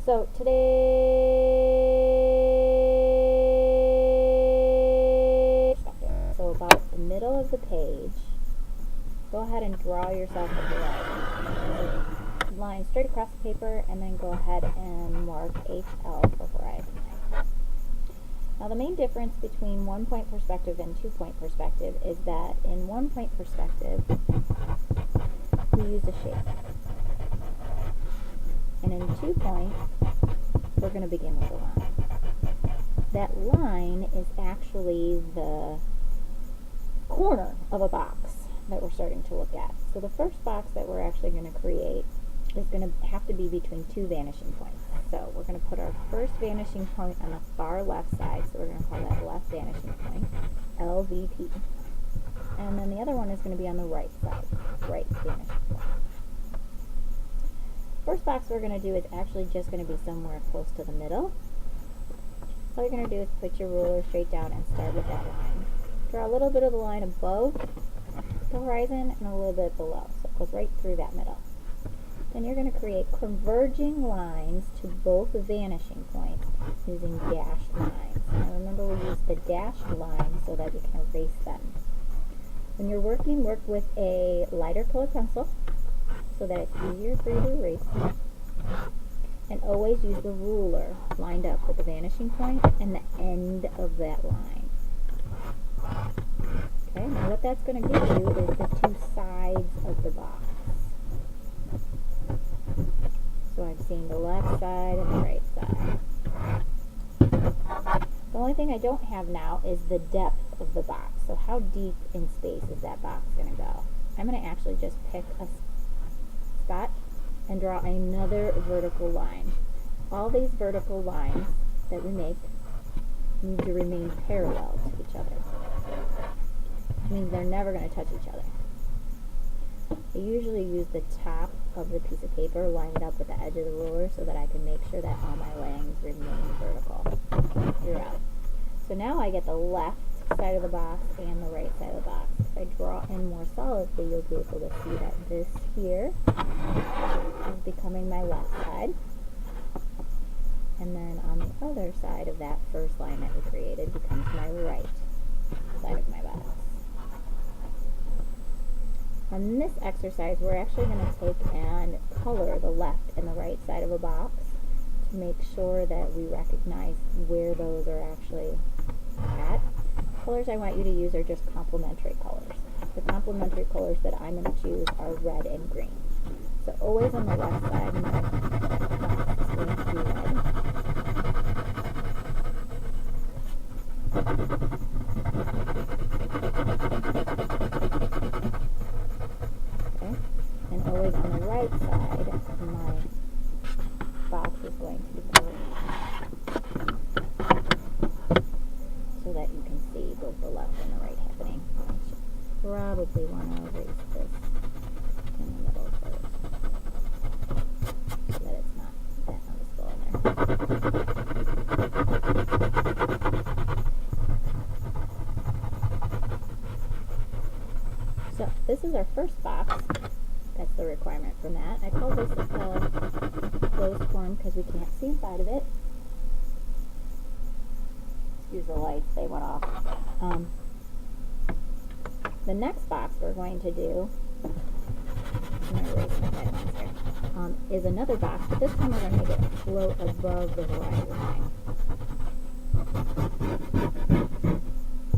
So today, so about the middle of the page, go ahead and draw yourself a horizon. Line straight across the paper, and then go ahead and mark HL for horizon. Now the main difference between 1-point perspective and 2-point perspective is that in 1-point perspective, we use a shape. And in 2-point, we're going to begin with a line. That line is actually the corner of a box that we're starting to look at. So the first box that we're actually going to create is going to have to be between two vanishing points. So we're going to put our first vanishing point on the far left side, so we're going to call that left vanishing point, LVP. And then the other one is going to be on the right side, right vanishing point. First box we're going to do is actually just going to be somewhere close to the middle. All you're going to do is put your ruler straight down and start with that line. Draw a little bit of the line above the horizon and a little bit below, so it goes right through that middle. Then you're going to create converging lines to both vanishing points using dashed lines. Now remember, we use the dashed line so that we can erase them. When you're working, work with a lighter color pencil so that it's easier for you to erase. And always use the ruler lined up with the vanishing point and the end of that line. Okay, now what that's going to give you is the two sides of the box. So I'm seeing the left side and the right side. The only thing I don't have now is the depth of the box. So how deep in space is that box going to go? I'm going to actually just pick a spot and draw another vertical line. All these vertical lines that we make need to remain parallel to each other. Which means they're never going to touch each other. I usually use the top of the piece of paper, line it up with the edge of the ruler so that I can make sure that all my lines remain vertical throughout. So now I get the left side of the box and the right side of the box. If I draw in more solidly, you'll be able to see that this here is becoming my left side. And then on the other side of that first line that we created becomes my right side of my box. On this exercise, we're actually going to take and color the left and the right side of a box to make sure that we recognize where those are actually at. Colors I want you to use are just complementary colors. The complementary colors that I'm going to choose are red and green. So always on the left side, my box is going to be red. And always on the right side, my box is going to be green, so that you can see both the left and the right happening. I should probably want to erase this in the middle first, so that it's not that noticeable in there. So this is our first box. That's the requirement from that. I call this a closed form because we can't see inside of it. Excuse the lights, they went off. The next box we're going to do, I'm going to erase my guidelines here, is another box, but this time we're going to make it float above the horizon line.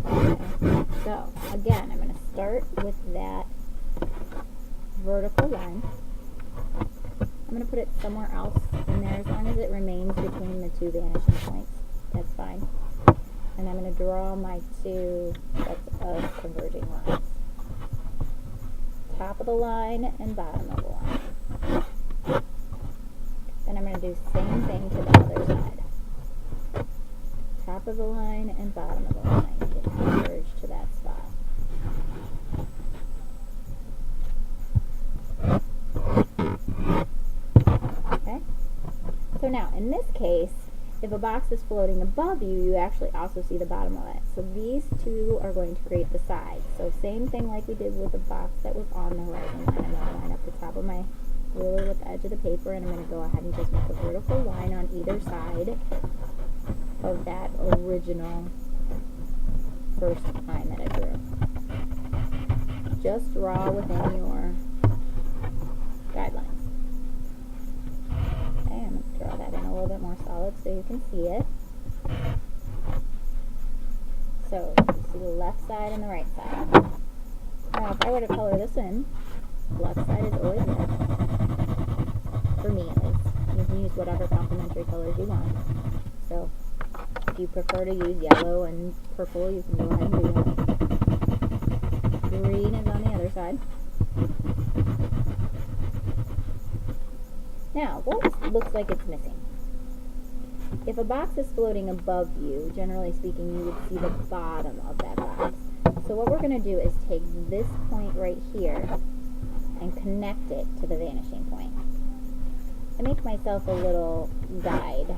Okay. So, again, I'm going to start with that vertical line. I'm going to put it somewhere else in there as long as it remains between the two vanishing points. That's fine. And I'm going to draw my two sets of converging lines. Top of the line and bottom of the line. Then I'm going to do the same thing to the other side. Top of the line and bottom of the line to converge to that spot. Okay? So now, in this case, if a box is floating above you, you actually also see the bottom of it. So these two are going to create the sides. So same thing like we did with the box that was on the horizon line. I'm going to line up the top of my ruler with the edge of the paper, and I'm going to go ahead and just make a vertical line on either side of that original first line that I drew. Just draw within your guidelines. Okay, I'm going to draw that in a little bit more solid so you can see it. So, you see the left side and the right side. Now, if I were to color this in, the left side is always red. For me, at least. You can use whatever complementary colors you want. So, if you prefer to use yellow and purple, you can go ahead and do that. Green is on the other side. Now, what looks like it's missing? If a box is floating above you, generally speaking, you would see the bottom of that box. So what we're going to do is take this point right here and connect it to the vanishing point. I make myself a little guide.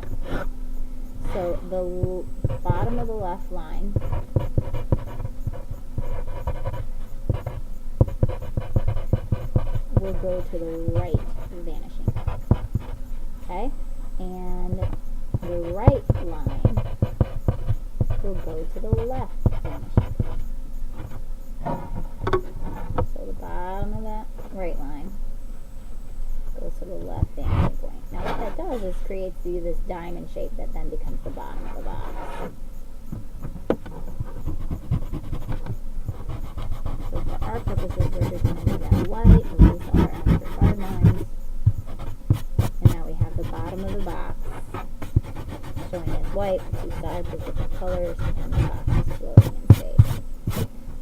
So the bottom of the left line will go to the right vanishing point. Okay? And the right line will go to the left vanishing point. So the bottom of that right line goes to the left vanishing point. Now what that does is creates this diamond shape that then becomes the bottom of the box. So for our purposes, we're just going to do that white, and these are our extra guard lines. And now we have the bottom of the box showing as white, the two sides with different colors, and the box is floating in space.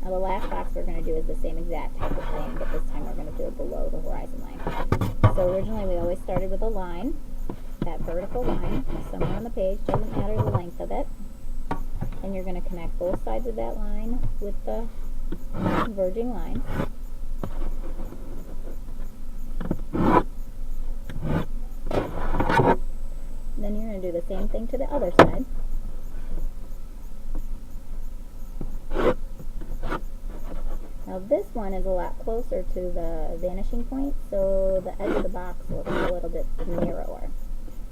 Now the last box we're going to do is the same exact type of thing, but this time we're going to do it below the horizon line. So originally we always started with a line, that vertical line, somewhere on the page, doesn't matter the length of it. And you're going to connect both sides of that line with the converging line. Then you're going to do the same thing to the other side. Now this one is a lot closer to the vanishing point, so the edge of the box looks a little bit narrower.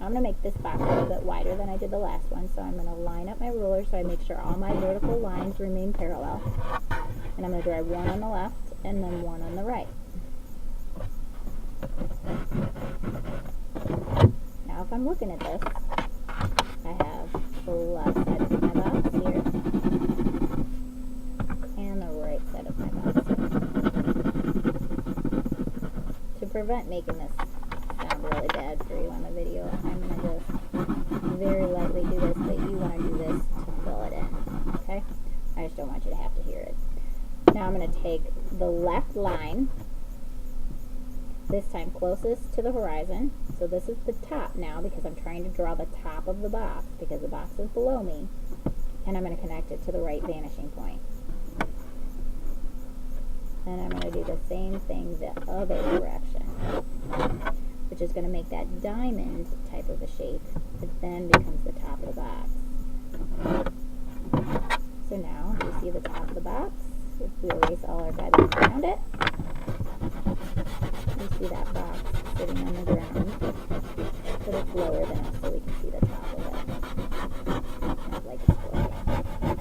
I'm going to make this box a little bit wider than I did the last one, so I'm going to line up my ruler so I make sure all my vertical lines remain parallel. And I'm going to draw one on the left and then one on the right. Now if I'm looking at this, I have the left side of my box here and the right side of my box here. To prevent making this sound really bad for you on the video, I'm going to just very lightly do this, but you want to do this to fill it in, okay? I just don't want you to have to hear it. Now I'm going to take the left line, this time closest to the horizon. So this is the top now because I'm trying to draw the top of the box because the box is below me. And I'm going to connect it to the right vanishing point. And I'm going to do the same thing the other direction, which is going to make that diamond type of a shape that then becomes the top of the box. So now you see the top of the box. If we erase all our guidelines around it, you see that box sitting on the ground, but it's lower than us so we can see the top of it. Not like it's floating.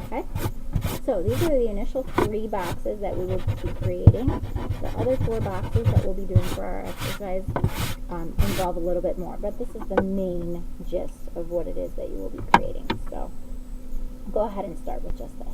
Okay? So these are the initial 3 boxes that we will be creating. The other 4 boxes that we'll be doing for our exercise involve a little bit more, but this is the main gist of what it is that you will be creating. So go ahead and start with just this.